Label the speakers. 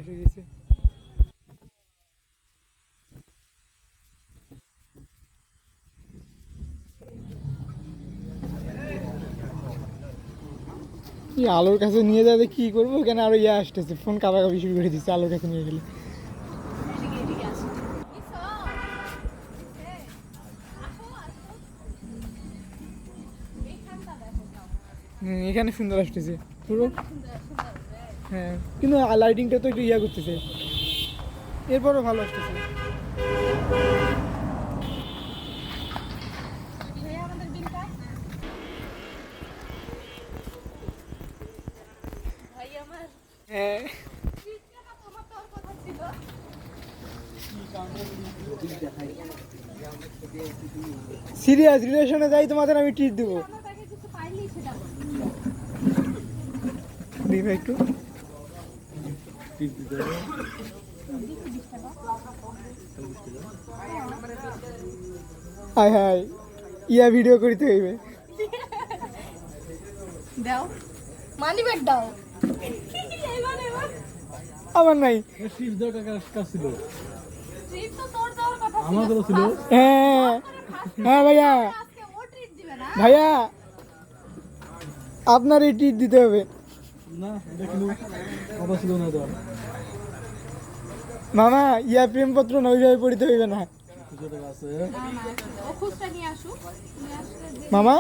Speaker 1: হয়ে গেছে। আলোর কাছে নিয়ে যাবে কি করবো, কেন আরো ইয়ে আসতেছে, ফোন কাবাকাবি শুরু করে দিচ্ছে আলোর কাছে নিয়ে গেলে। এখানে সুন্দর আসতেছে পুরো। হ্যাঁ, কিন্তু লাইটিংটা তো একটু ইয়া করতেছে, এরপরও ভালো আসতেছে। হ্যাঁ, সিরিয়াস রিলেশনে যাই তোমাদের আমি ট্রিট দেবো। দিবে একটু হাই হাই, ইয়া ভিডিও করিতে হইবে।
Speaker 2: দাও মানি ব্যাগ দাও।
Speaker 1: আমার নাই। হ্যাঁ হ্যাঁ ভাইয়া, ভাইয়া আপনার এই ট্রিট দিতে হবে। মামা ইয়া প্রেমপত্র না ওইভাবে পড়িতে হইবে না মামা।